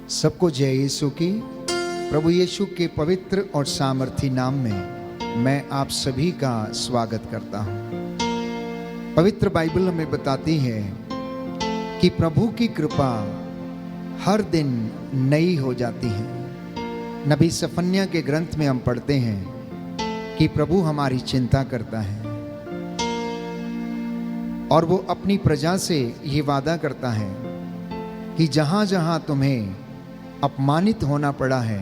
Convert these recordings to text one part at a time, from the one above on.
सबको जय यीशु की। प्रभु यीशु के पवित्र और सामर्थी नाम में मैं आप सभी का स्वागत करता हूं। पवित्र बाइबल हमें बताती है कि प्रभु की कृपा हर दिन नई हो जाती है। नबी सफन्या के ग्रंथ में हम पढ़ते हैं कि प्रभु हमारी चिंता करता है और वो अपनी प्रजा से ये वादा करता है कि जहां जहां तुम्हें अपमानित होना पड़ा है,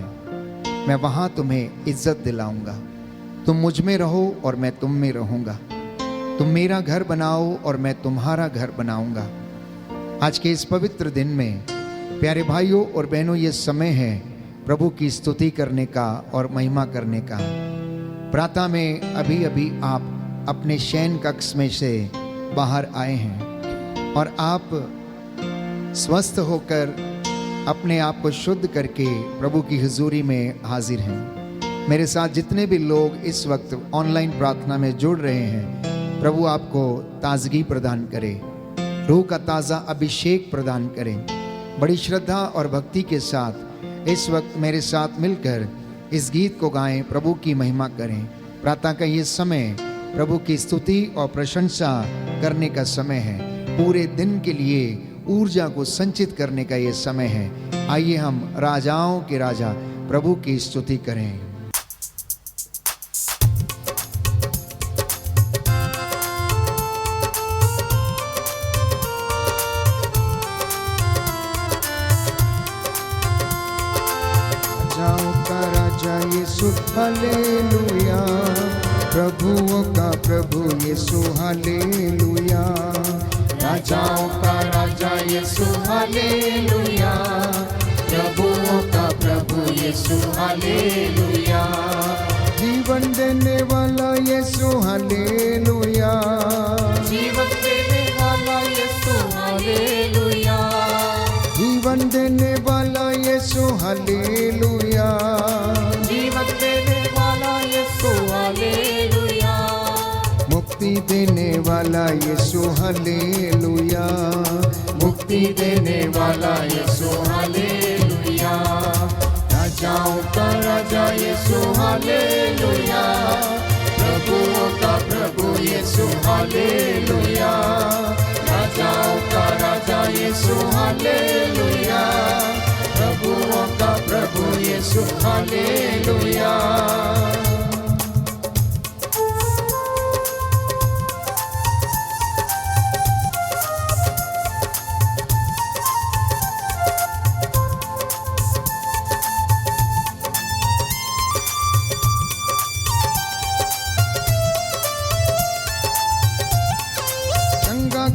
मैं वहां तुम्हें इज्जत दिलाऊंगा। तुम मुझ में रहो और मैं तुम में रहूंगा। तुम मेरा घर बनाओ और मैं तुम्हारा घर बनाऊंगा। आज के इस पवित्र दिन में प्यारे भाइयों और बहनों, ये समय है प्रभु की स्तुति करने का और महिमा करने का। प्रातः में अभी अभी आप अपने शयन कक्ष में से बाहर आए हैं और आप स्वस्थ होकर अपने आप को शुद्ध करके प्रभु की हुजूरी में हाजिर हैं। मेरे साथ जितने भी लोग इस वक्त ऑनलाइन प्रार्थना में जुड़ रहे हैं, प्रभु आपको ताजगी प्रदान करे, रूह का ताज़ा अभिषेक प्रदान करे। बड़ी श्रद्धा और भक्ति के साथ इस वक्त मेरे साथ मिलकर इस गीत को गाएं, प्रभु की महिमा करें। प्रातः का ये समय प्रभु की स्तुति और प्रशंसा करने का समय है। पूरे दिन के लिए ऊर्जा को संचित करने का ये समय है। आइए हम राजाओं के राजा प्रभु की स्तुति करें। राजाओं का राजा यीशु हालेलुया, प्रभुओं का प्रभु यीशु हालेलुया। राजाओं का राजा यीशु हालेलुया, प्रभुओं का प्रभु यीशु हालेलुया। जीवन देने वाला यीशु हालेलुया, जीवन देने वाला यीशु हालेलुया, जीवन देने वाला यीशु हालेलुया, जीवन देने वाला यीशु हालेलुया। मुक्ति देने वाला यीशु हालेलुया, मुक्ति देने वाला यीशु हालेलुया। राजाओं का राजा यीशु हालेलुया, प्रभुओं का प्रभु यीशु हालेलुया। राजाओं का राजा यीशु हालेलुया, प्रभुओं का प्रभु यीशु हालेलुया।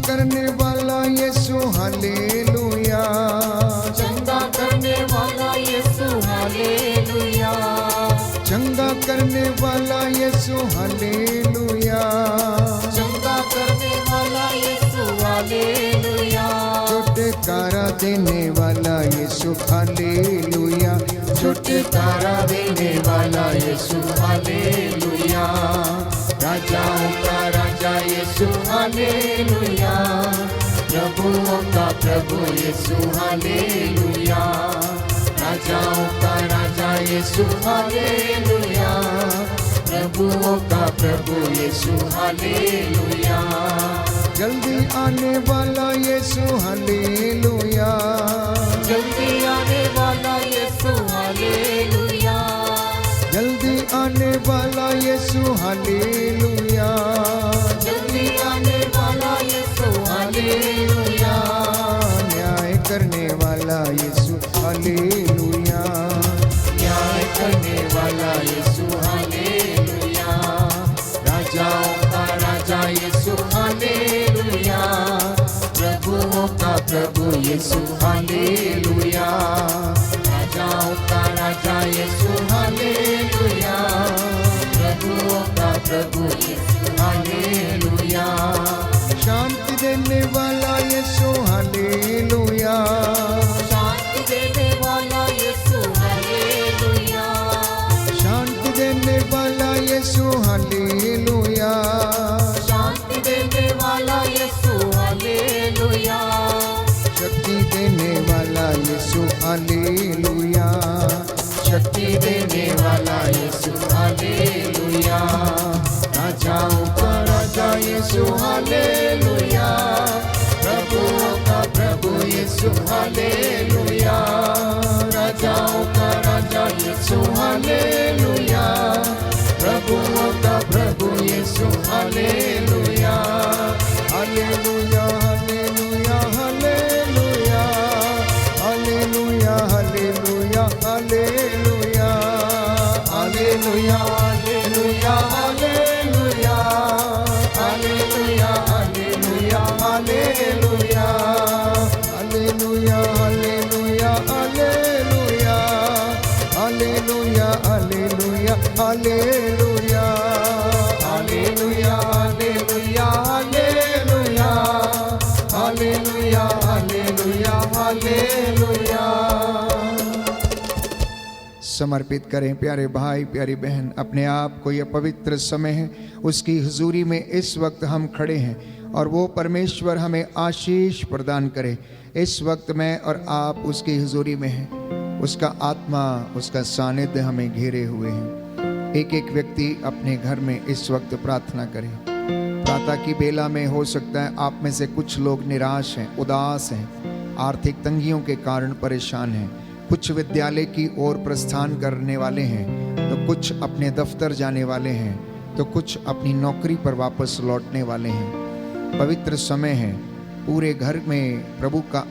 करने वाला यीशु हालेलुया, चंगा करने वाला यीशु हालेलुया, चंगा करने वाला यीशु हालेलुया, चंगा करने वाला यीशु हालेलुया। छुटकारा देने वाला यीशु हालेलुया, छुटकारा देने वाला यीशु हालेलुया। राजाओं का राजा यीशु हालेलुया, प्रभुओं का प्रभु यीशु हालेलुया। राजाओं का राजा यीशु हालेलुया, प्रभुओं का प्रभु यीशु हालेलुया। जल्दी आने वाला यीशु हालेलुया, जल्दी आने वाला यीशु हालेलुया, जल्दी आने वाला यीशु हालेलुया, जल्दी आने वाला यीशु हालेलुया। न्याय करने वाला यीशु हालेलुया, न्याय करने वाला यीशु हालेलुया। राजाओं का राजा यीशु हालेलुया, प्रभुओं का प्रभु यीशु हालेलुया। राजाओं का राजा यीशु हालेलुया, प्रभुओं का प्रभु यीशु हालेलुया। शांति देने वाला यीशु हालेलुया, शांति देने वाला यीशु हालेलुया, शांति देने वाला यीशु हालेलुया, शांति देने वाला यीशु हालेलुया। शक्ति देने वाला यीशु हालेलुया, हालेलुया, राजाओं का राजा यीशु हालेलुया, प्रभुओं का प्रभु यीशु हालेलुया, हालेलुया हालेलुया हालेलुया हालेलुया हालेलुया हालेलुया हालेलुया, हालेलुया, हालेलुया, हालेलुया, हालेलुया, हालेलुया, हालेलुया हालेलुया हालेलुया हालेलुया हालेलुया हालेलुया हालेलुया, हालेलुया, हालेलुया, हालेलुया, हालेलुया। समर्पित करें प्यारे भाई प्यारी बहन, अपने आप को। यह पवित्र समय है, उसकी हुजूरी में इस वक्त हम खड़े हैं और वो परमेश्वर हमें आशीष प्रदान करे। इस वक्त मैं और आप उसकी हुजूरी में हैं, उसका आत्मा, उसका सानिध्य हमें घेरे हुए हैं। एक एक व्यक्ति अपने घर में इस वक्त प्रार्थना करे। प्रातः की बेला में हो सकता है आप में से कुछ लोग निराश हैं, उदास हैं, आर्थिक तंगियों के कारण परेशान हैं। कुछ विद्यालय की ओर प्रस्थान करने वाले हैं, तो कुछ अपने दफ्तर जाने वाले हैं, तो कुछ अपनी नौकरी पर वापस लौटने वाले हैं। पवित्र समय है, पूरे घर में प्रभु का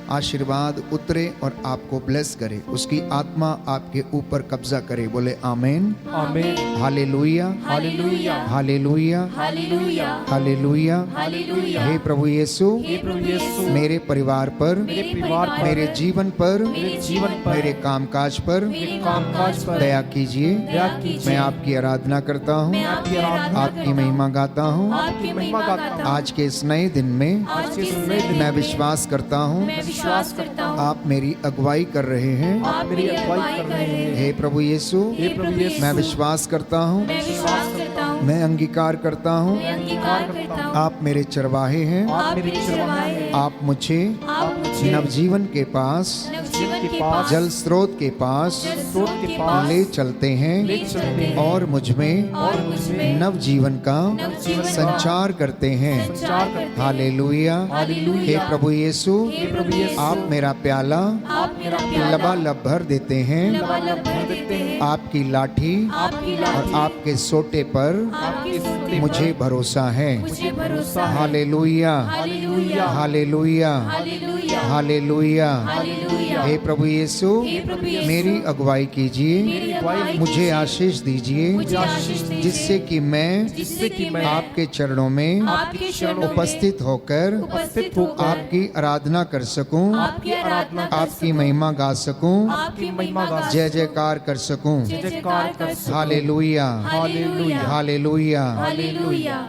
आशीर्वाद उतरे और आपको ब्लेस करे, उसकी आत्मा आपके ऊपर कब्जा करे। बोले आमीन, आमीन, हालेलुया, हालेलुया, हालेलुया, हालेलुया, हालेलुया। हालेलुया। हे प्रभु यीशु, हे प्रभु यीशु, मेरे परिवार पर, मेरे परिवार पर, मेरे जीवन पर, मेरे जीवन पर, मेरे कामकाज पर मेरे कामकाज पर दया कीजिए। दया कीजिए। मैं आपकी आराधना करता हूँ, मैं आपकी आराधना आपकी महिमा गाता हूँ। आपकी महिमा गाता हूँ। आज के इस नए दिन में आज के इस नए दिन मैं विश्वास करता हूँ मैं विश्वास करता हूँ आप मेरी अगुवाई कर रहे हैं। आप मेरी अगुवाई कर रहे हैं। हे प्रभु यीशु, हे प्रभु यीशु, मैं विश्वास करता हूँ, मैं विश्वास करता हूँ, मैं अंगीकार करता हूँ मैं अंगीकार करता हूँ, आप मेरे चरवाहे हैं। आप मेरे चरवाहे हैं। आप मुझे आप मुझे नवजीवन के पास, नवजीवन के पास, जल स्रोत के पास जल स्रोत के पास ले चलते हैं ले चलते हैं और मुझमें और मुझमें नवजीवन का नवजीवन का संचार करते हैं। संचार करते हैं। हालेलुया, हालेलुया। हे प्रभु यीशु, हे प्रभु यीशु, आप मेरा प्याला आप मेरा प्याला लबालब भर देते हैं। लबालब भर देते हैं। आपकी लाठी आपकी और लाठी आपके सोटे पर आपके सोटे मुझे पर भरोसा है। मुझे भरोसा है। हालेलुया, हालेलुया, हालेलुया, हालेलुया, हालेलुया। हालेलुया। हे प्रभु यीशु, हे प्रभु यीशु, मेरी अगुवाई कीजिए, मेरी अगुवाई मुझे कीजिए, आशीष दीजिए, मुझे आशीष दीजिए, जिससे कि मैं जिससे कि मैं आपके चरणों में आपके चरणों में उपस्थित होकर उपस्थित होकर आपकी आराधना कर सकूं, आपकी आराधना कर आपकी महिमा गा सकूं, आपकी महिमा गा जय जयकार कर सकूं। जय जयकार कर सकूं। हालेलुया, हालेलुया, हालेलुया। हालेलुया।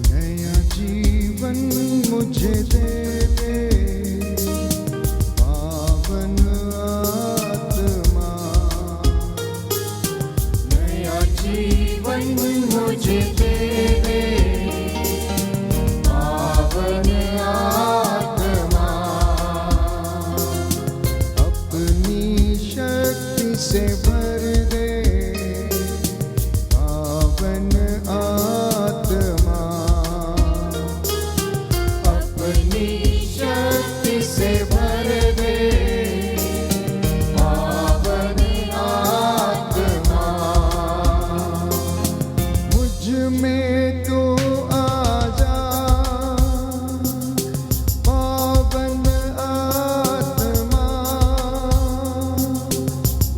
नया जीवन मुझे दे दे, पावन आत्मा। नया जीवन मुझे दे दे, पावन आत्मा, अपनी शक्ति से भर दे, पावन आत्मा। अपनी शक्ति से भर दे, पावन आत्मा, मुझ में तू आजा, पावन आत्मा।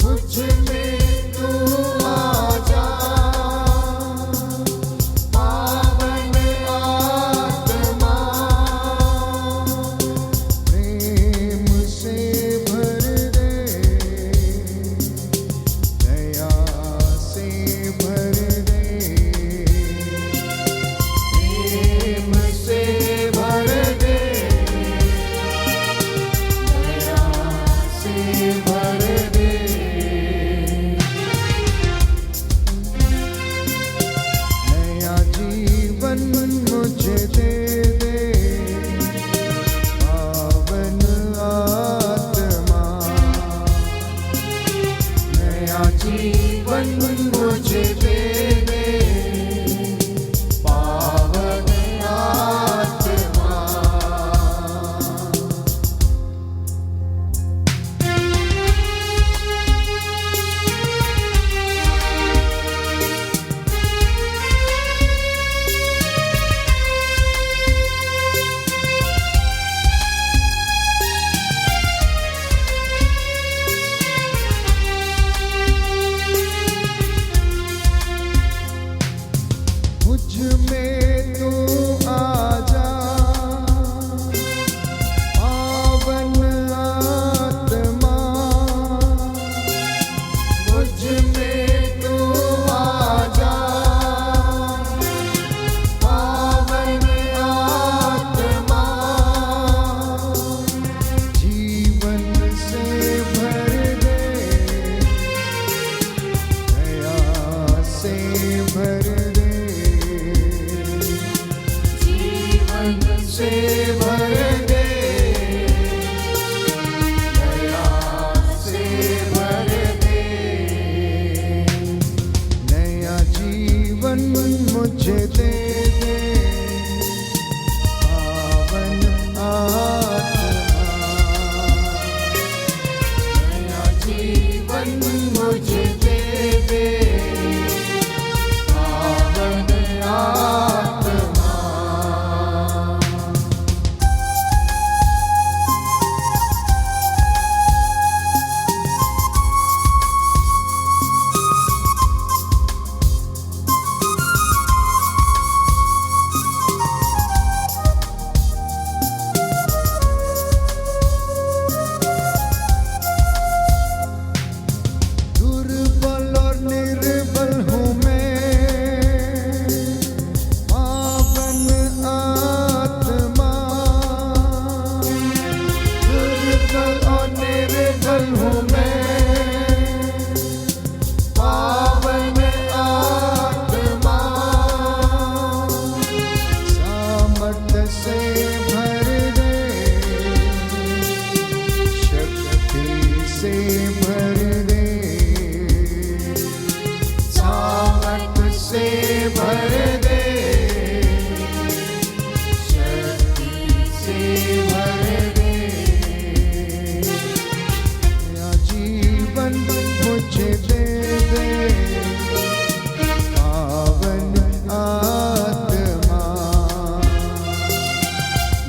मुझ में जीवन मुझे दे दे पावन आत्मा। मुझ में तू आजा पावन आत्मा। मुझ में तू आजा पावन आत्मा। जीवन से भर दे दया से भर दे। जीवन से भर दे दया से भर दे। नया जीवन मुझे दे दे पावन आत्मा। नया जीवन मुझे दे दे पावन आत्मा। दुर्बल और निर्बल हूँ मैं पावन आत्मा। दुर्बल और निर्बल हूँ मैं पावन आत्मा। सामर्थ्य से भर दे शक्ति से भर दे। सामर्थ्य से भर दे शक्ति से भर दे। नया जीवन मुझे दे दे पावन आत्मा।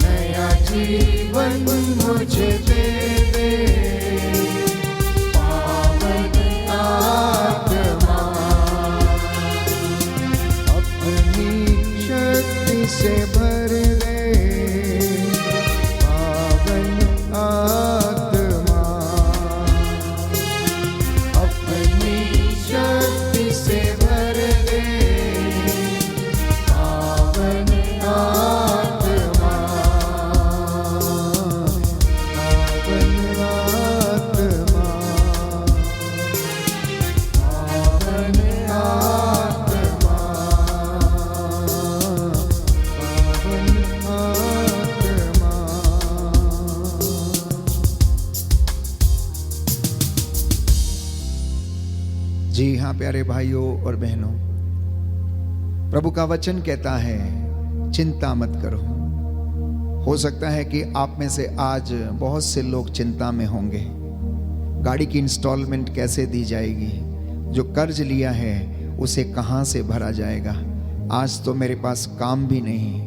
नया जीवन मुझे दे दे पावन आत्मा। अपनी शक्ति से भर दे पावन आत्मा। अपनी शक्ति से भर दे पावन आत्मा। पावन आत्मा। पावन आत्मा। पावन आत्मा। जी हाँ प्यारे भाइयों और बहनों, प्रभु का वचन कहता है चिंता मत करो। हो सकता है कि आप में से आज बहुत से लोग चिंता में होंगे। गाड़ी की इंस्टॉलमेंट कैसे दी जाएगी, जो कर्ज लिया है उसे कहाँ से भरा जाएगा, आज तो मेरे पास काम भी नहीं।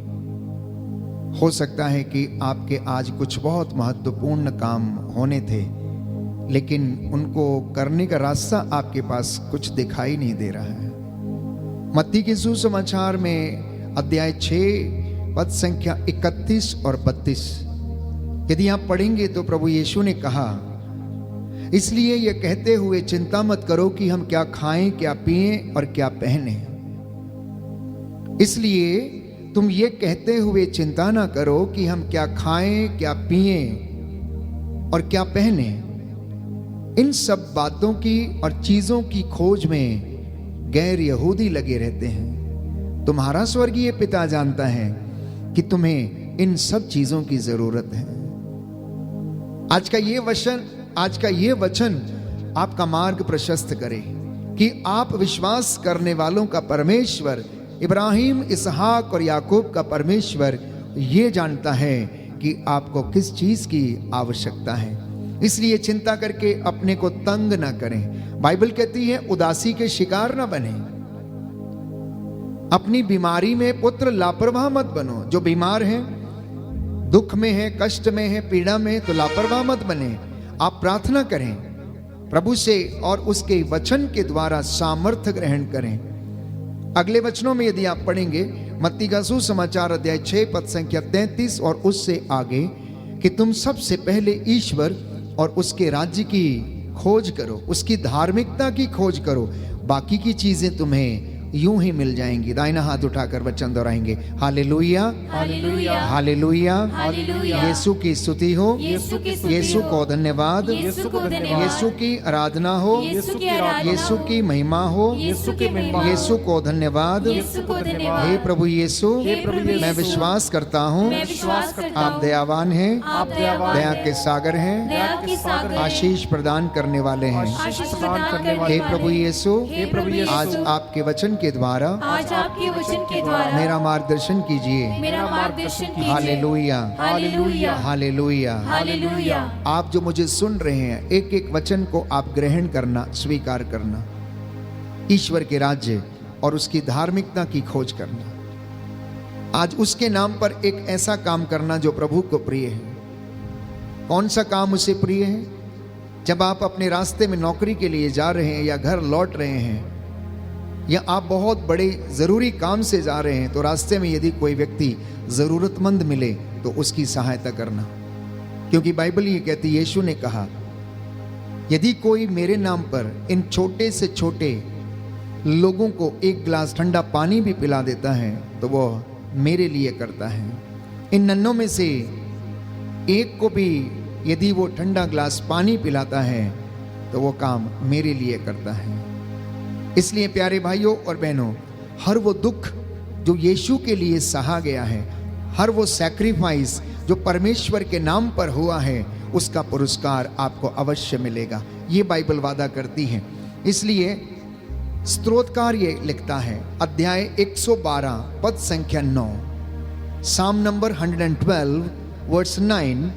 हो सकता है कि आपके आज कुछ बहुत महत्वपूर्ण काम होने थे, लेकिन उनको करने का रास्ता आपके पास कुछ दिखाई नहीं दे रहा है। मत्ती के सुसमाचार में अध्याय 6 पद संख्या 31 और 32 यदि आप पढ़ेंगे तो प्रभु यीशु ने कहा, इसलिए यह कहते हुए चिंता मत करो कि हम क्या खाएं, क्या पिएं और क्या पहने। इसलिए तुम ये कहते हुए चिंता ना करो कि हम क्या खाएं, क्या पिएं और क्या पहने। इन सब बातों की और चीजों की खोज में गैर यहूदी लगे रहते हैं। तुम्हारा स्वर्गीय पिता जानता है कि तुम्हें इन सब चीजों की जरूरत है। आज का ये वचन आपका मार्ग प्रशस्त करे। कि आप विश्वास करने वालों का परमेश्वर, इब्राहिम, इसहाक और याकूब का परमेश्वर ये जानता है कि आपको किस चीज की आवश्यकता है। इसलिए चिंता करके अपने को तंग ना करें। बाइबल कहती है उदासी के शिकार ना बने। अपनी बीमारी में पुत्र लापरवाह मत बनो। जो बीमार है, दुख में है, कष्ट में है, पीड़ा में, तो लापरवाह मत बने। आप प्रार्थना करें प्रभु से और उसके वचन के द्वारा सामर्थ्य ग्रहण करें। अगले वचनों में यदि आप पढ़ेंगे मत्ती का सुसमाचार अध्याय 6 पद संख्या 33 और उससे आगे कि तुम सबसे पहले ईश्वर और उसके राज्य की खोज करो, उसकी धार्मिकता की खोज करो, बाकी की चीजें तुम्हें यूं ही मिल जाएंगी। दाहिना हाथ उठाकर वचन दोहराएंगे, हालेलुया, हालेलुया, हालेलुया, हालेलुया। यीशु की स्तुति हो, यीशु की स्तुति यीशु हो, को धन्यवाद, यीशु को धन्यवाद, यीशु की आराधना हो, यीशु की आराधना यीशु हो, की महिमा हो, यीशु की महिमा हो, यीशु को धन्यवाद। यीशु को धन्यवाद। हे प्रभु यीशु, हे प्रभु यीशु, मैं विश्वास करता हूँ मैं विश्वास करता हूँ, आप दयावान हैं, आप दयावान दया हैं, के सागर हैं, दया के सागर हैं, आशीष प्रदान करने वाले हैं। आशीष प्रदान करने हे वाले प्रभु हैं। यीशु, हे प्रभु यीशु, आज आपके वचन के द्वारा आज आपके वचन के द्वारा मेरा मार्गदर्शन कीजिए। मेरा मार्गदर्शन कीजिए। हालेलुया, हालेलुया, हालेलुया। हालेलुया। आप जो मुझे सुन रहे हैं, एक एक वचन को आप ग्रहण करना, स्वीकार करना, ईश्वर के राज्य और उसकी धार्मिकता की खोज करना। आज उसके नाम पर एक ऐसा काम करना जो प्रभु को प्रिय है। कौन सा काम उसे प्रिय है? जब आप अपने रास्ते में नौकरी के लिए जा रहे हैं या घर लौट रहे हैं या आप बहुत बड़े जरूरी काम से जा रहे हैं, तो रास्ते में यदि कोई व्यक्ति जरूरतमंद मिले तो उसकी सहायता करना। क्योंकि बाइबल ये कहती, यीशु ने कहा यदि कोई मेरे नाम पर इन छोटे से छोटे लोगों को एक गिलास ठंडा पानी भी पिला देता है तो वो मेरे लिए करता है। इन नन्हों में से एक को भी यदि वो ठंडा गिलास पानी पिलाता है तो वो काम मेरे लिए करता है। इसलिए प्यारे भाइयों और बहनों, हर वो दुख जो यीशु के लिए सहा गया है, हर वो सैक्रिफाइस जो परमेश्वर के नाम पर हुआ है, उसका पुरस्कार आपको अवश्य मिलेगा। ये बाइबल वादा करती है। इसलिए स्तोत्रकार ये लिखता है, अध्याय 112 पद संख्या 9, साम नंबर 112 वर्स 9,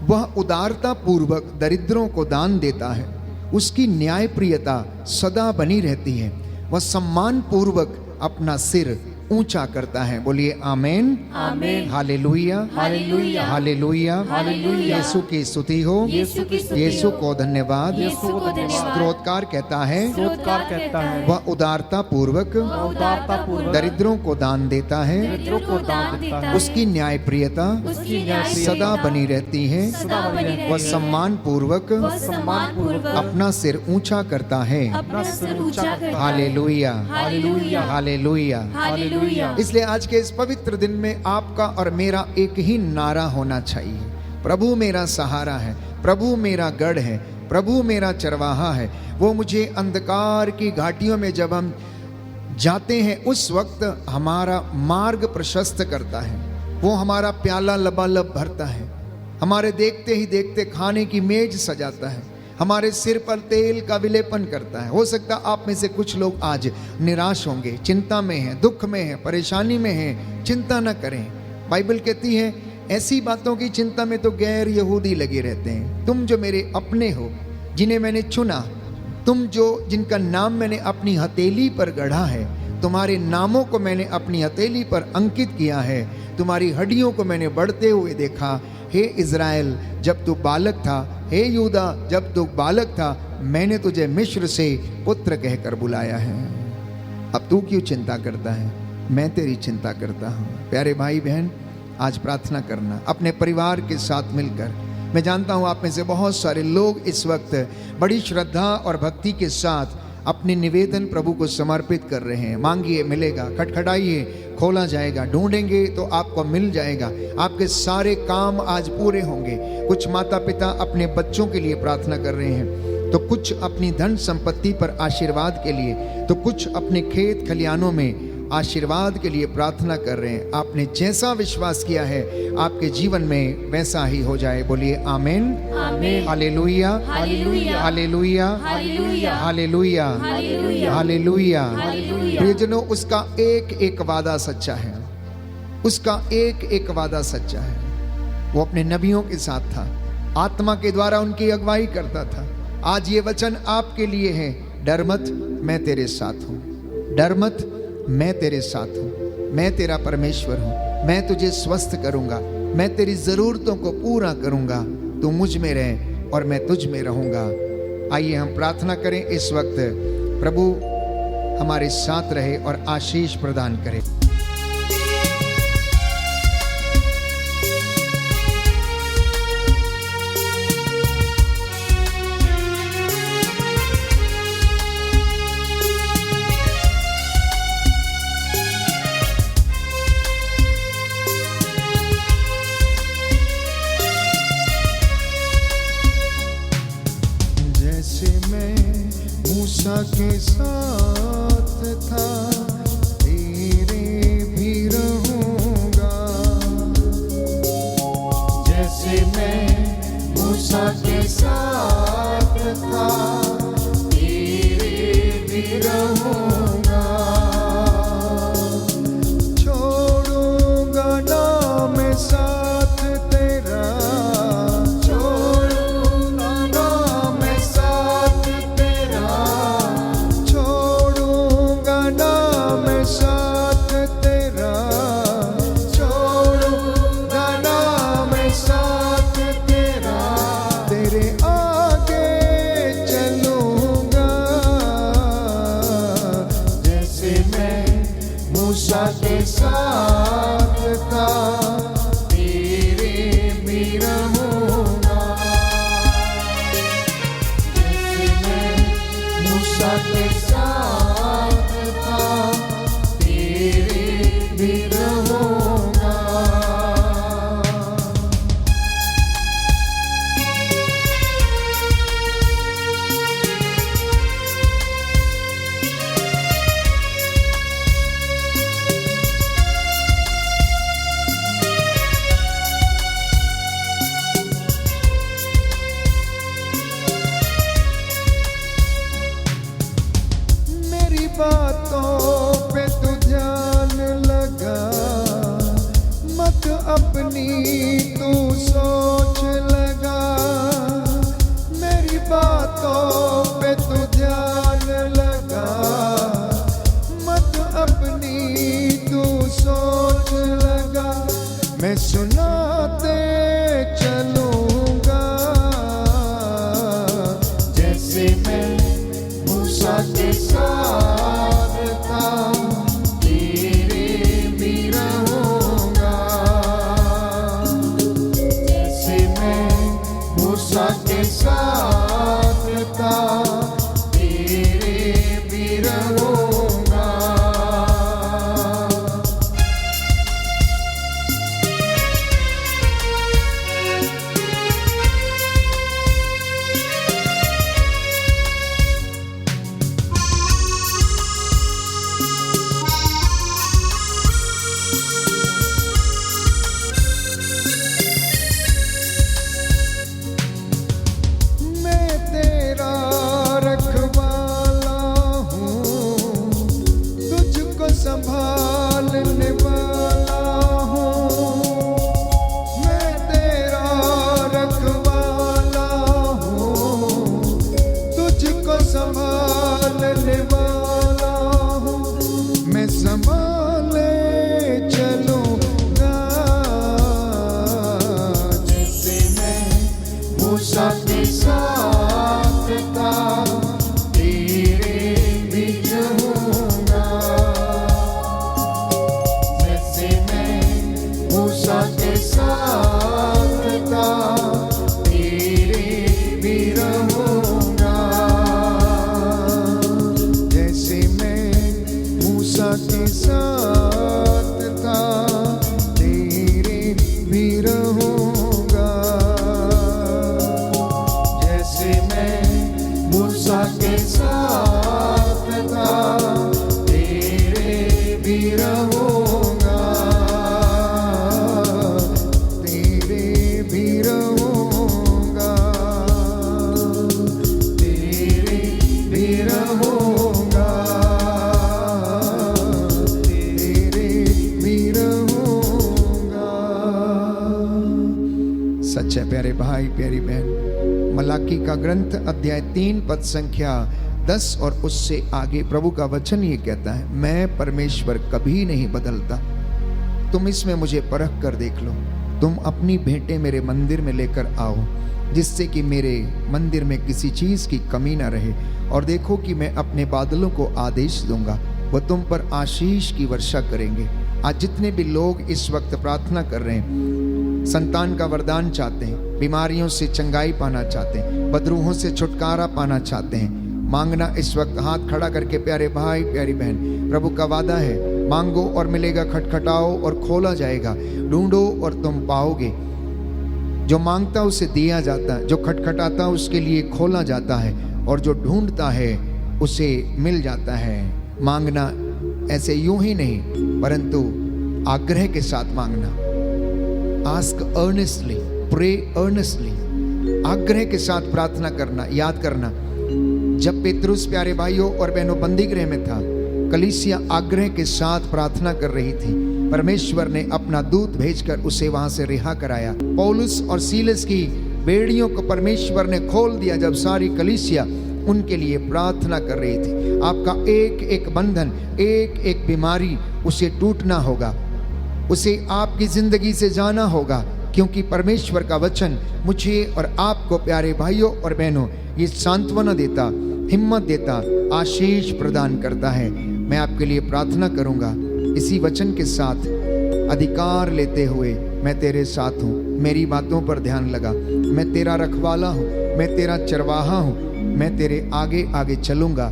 वह उदारता पूर्वक दरिद्रों को दान देता है, उसकी न्याय प्रियता सदा बनी रहती है, वह सम्मान पूर्वक अपना सिर ऊंचा करता है। बोलिए आमेन, आमेन, हालेलुया, हालेलुया, हालेलुया, हालेलुया। यीशु की स्तुति हो, यीशु की स्तुति यीशु हो, को धन्यवाद। यीशु को धन्यवाद। स्तोत्रकार कहता है, स्तोत्रकार कहता है, वह उदारता पूर्वक उदारता पूर्वक दरिद्रों को दान देता है, दरिद्रों को दान देता है, उसकी न्याय प्रियता उसकी न्याय सदा बनी रहती है, सदा बनी रहती वह है, सम्मान पूर्वक वह सम्मान पूर्वक अपना सिर ऊंचा करता है। अपना सिर ऊंचा करता है। हालेलुया, हालेलुया, हालेलुया। हालेलुया। इसलिए आज के इस पवित्र दिन में आपका और मेरा एक ही नारा होना चाहिए, प्रभु मेरा सहारा है, प्रभु मेरा गढ़ है, प्रभु मेरा चरवाहा है। वो मुझे अंधकार की घाटियों में जब हम जाते हैं उस वक्त हमारा मार्ग प्रशस्त करता है, वो हमारा प्याला लबालब भरता है, हमारे देखते ही देखते खाने की मेज सजाता है, हमारे सिर पर तेल का विलेपन करता है। हो सकता आप में से कुछ लोग आज निराश होंगे, चिंता में हैं, दुख में हैं, परेशानी में हैं। चिंता न करें। बाइबल कहती है ऐसी बातों की चिंता में तो गैर यहूदी लगे रहते हैं। तुम जो मेरे अपने हो, जिन्हें मैंने चुना, तुम जो जिनका नाम मैंने अपनी हथेली पर गढ़ा है, तुम्हारे नामों को मैंने अपनी हथेली पर अंकित किया है, तुम्हारी हड्डियों को मैंने बढ़ते हुए देखा। हे इज़राइल, जब तू बालक था, हे यूदा, जब तू बालक था, मैंने तुझे मिस्र से पुत्र कहकर बुलाया है। अब तू क्यों चिंता करता है? मैं तेरी चिंता करता हूँ। प्यारे भाई बहन, आज प्रार्थना करना अपने परिवार के साथ मिलकर। मैं जानता हूँ आप में से बहुत सारे लोग इस वक्त बड़ी श्रद्धा और भक्ति के साथ अपने निवेदन प्रभु को समर्पित कर रहे हैं। मांगिए, मिलेगा, खटखटाइए, खोला जाएगा, ढूंढेंगे तो आपको मिल जाएगा। आपके सारे काम आज पूरे होंगे। कुछ माता पिता अपने बच्चों के लिए प्रार्थना कर रहे हैं, तो कुछ अपनी धन संपत्ति पर आशीर्वाद के लिए, तो कुछ अपने खेत खलियानों में आशीर्वाद के लिए प्रार्थना कर रहे हैं। आपने जैसा विश्वास किया है आपके जीवन में वैसा ही हो जाए। बोलिए आमीन। आमीन। हालेलुया, हालेलुया, हालेलुया, हालेलुया, हालेलुया, हालेलुया, हालेलुया। हालेलुया। प्रियजनों, उसका एक एक वादा सच्चा है। उसका एक एक वादा सच्चा है। वो अपने नबियों के साथ था, आत्मा के द्वारा उनकी अगुवाई करता था। आज ये वचन आपके लिए है, डर मत, मैं तेरे साथ हूँ। डर मत, मैं तेरे साथ हूँ। मैं तेरा परमेश्वर हूँ। मैं तुझे स्वस्थ करूँगा। मैं तेरी ज़रूरतों को पूरा करूँगा। तू मुझ में रहे और मैं तुझ में रहूँगा। आइए हम प्रार्थना करें इस वक्त। प्रभु हमारे साथ रहे और आशीष प्रदान करे। मूसा के साथ था, तेरे भी रहूंगा। जैसे मैं मूसा के साथ था, तेरे भी रहूंगा। छोड़ूंगा ना मैं साथ तेरा, छोड़ूंगा ना मैं साथ तेरा, छोड़ूंगा ना मैं साथ तेरा, छोड़ूंगा ना मैं साथ तेरा। तेरे आगे चलूंगा, जैसे मैं मूसा के साथ था, तेरे भी रहूंगा। जैसे मैं मूसा के साथ था, तेरे भी रहूंगा। मेरी बातों पे तू ध्यान लगा, मत अपनी तू सोच लगा। मेरी बातों पे तू ध्यान लगा, मत अपनी तू सोच लगा। मैं सुनाते चलूंगा, जैसे मैं मूसा के साथ था, तेरे भी रहूंगा। जैसे मैं मूसा के साथ था, तेरे भी रहूंगा। मैं तेरा रखवाला हूँ, तुझको संभालने वाला हूँ। मैं तेरा रखवाला हूँ, तुझको संभालने वाला हूँ। मैं संभाले चलूंगा, जैसे मैं मूसा के साथ था, तेरे भी रहूंगा। जैसे मैं मूसा के साथ था, तेरे भी रहूंगा। जैसे मैं मूसा के साथ था, तेरे भी रहूंगा। जैसे मैं मूसा के साथ था, तेरे भी भी रहूंगा, तेरे भी रहूंगा। सच है प्यारे भाई प्यारी बहन, मलाकी का ग्रंथ अध्याय 3 पद संख्या 10 और उससे आगे प्रभु का वचन ये कहता है, मैं परमेश्वर कभी नहीं बदलता। तुम इसमें मुझे परख कर देख लो। तुम अपनी भेंटें मेरे मंदिर में लेकर आओ, जिससे कि मेरे मंदिर में किसी चीज की कमी ना रहे। और देखो कि मैं अपने बादलों को आदेश दूंगा, वह तुम पर आशीष की वर्षा करेंगे। आज जितने भी लोग इस वक्त प्रार्थना कर रहे हैं, संतान का वरदान चाहते हैं, बीमारियों से चंगाई पाना चाहते हैं, बदरूहों से छुटकारा पाना चाहते हैं, मांगना इस वक्त हाथ खड़ा करके प्यारे भाई प्यारी बहन, प्रभु का वादा है, मांगो और मिलेगा, खटखटाओ और खोला जाएगा, ढूंढो और तुम पाओगे। जो मांगता उसे दिया जाता है, जो खटखटाता उसके लिए खोला जाता है, और जो ढूंढता है उसे मिल जाता है। मांगना ऐसे यूं ही नहीं, परंतु आग्रह के साथ मांगना। आस्क अर्नेस्टली, प्रे अर्नेस्टली, आग्रह के साथ प्रार्थना करना। याद करना, जब पेतरुस प्यारे भाइयों और बहनों बंदीगृह में था, कलीसिया आग्रह के साथ प्रार्थना कर रही थी। परमेश्वर ने अपना दूत भेजकर उसे वहां से रिहा कराया। पौलुस और सीलस की बेड़ियों को परमेश्वर ने खोल दिया जब सारी कलीसिया उनके लिए प्रार्थना कर रही थी। आपका एक एक बंधन, एक एक बीमारी, उसे टूटना होगा, उसे आपकी जिंदगी से जाना होगा, क्योंकि परमेश्वर का वचन मुझे और आपको प्यारे भाइयों और बहनों ये सांत्वना देता, हिम्मत देता, आशीष प्रदान करता है। मैं आपके लिए प्रार्थना करूंगा इसी वचन के साथ अधिकार लेते हुए, मैं तेरे साथ हूँ, मेरी बातों पर ध्यान लगा, मैं तेरा रखवाला हूँ, मैं तेरा चरवाहा हूँ, मैं तेरे आगे आगे चलूंगा।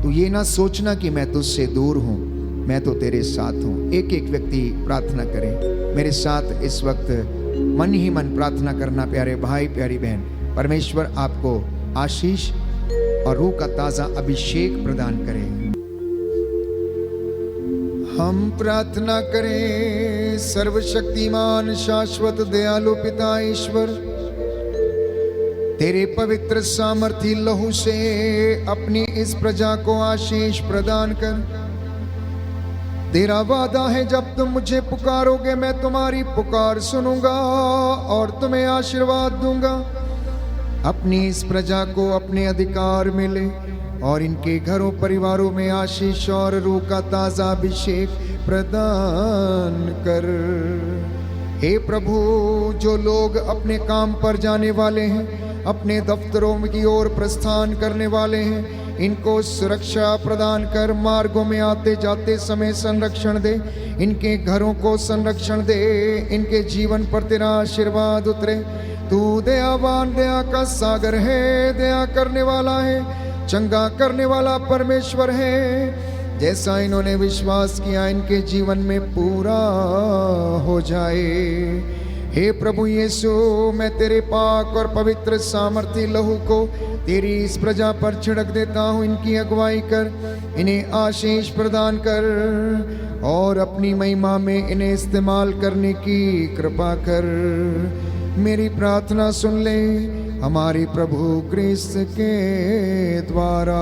तू ये ना सोचना कि मैं तुझसे दूर हूँ, मैं तो तेरे साथ हूँ। एक एक व्यक्ति प्रार्थना करे मेरे साथ इस वक्त, मन ही मन प्रार्थना करना प्यारे भाई प्यारी बहन। परमेश्वर आपको आशीष और रूह का ताजा अभिषेक प्रदान करे। हम प्रार्थना करें। सर्वशक्तिमान शाश्वत दयालु पिता ईश्वर, तेरे पवित्र सामर्थी लहू से अपनी इस प्रजा को आशीष प्रदान कर। तेरा वादा है, जब तुम मुझे पुकारोगे मैं तुम्हारी पुकार सुनूंगा और तुम्हें आशीर्वाद दूंगा। अपनी इस प्रजा को अपने अधिकार मिले और इनके घरों परिवारों में आशीष और रूह का ताजा अभिषेक प्रदान कर। हे प्रभु, जो लोग अपने काम पर जाने वाले हैं, अपने दफ्तरों की ओर प्रस्थान करने वाले हैं, इनको सुरक्षा प्रदान कर। मार्गों में आते जाते समय संरक्षण दे, इनके घरों को संरक्षण दे, इनके जीवन पर तेरा आशीर्वाद उतरे। तू दयावान, दया का सागर है, दया करने वाला है, चंगा करने वाला परमेश्वर है। जैसा इन्होंने विश्वास किया इनके जीवन में पूरा हो जाए। हे प्रभु यीशु, मैं तेरे पाक और पवित्र सामर्थी लहू को तेरी इस प्रजा पर छिड़क देता हूँ। इनकी अगुवाई कर, इन्हें आशीष प्रदान कर और अपनी महिमा में इन्हें इस्तेमाल करने की कृपा कर। मेरी प्रार्थना सुन ले हमारे प्रभु क्रिस्त के द्वारा।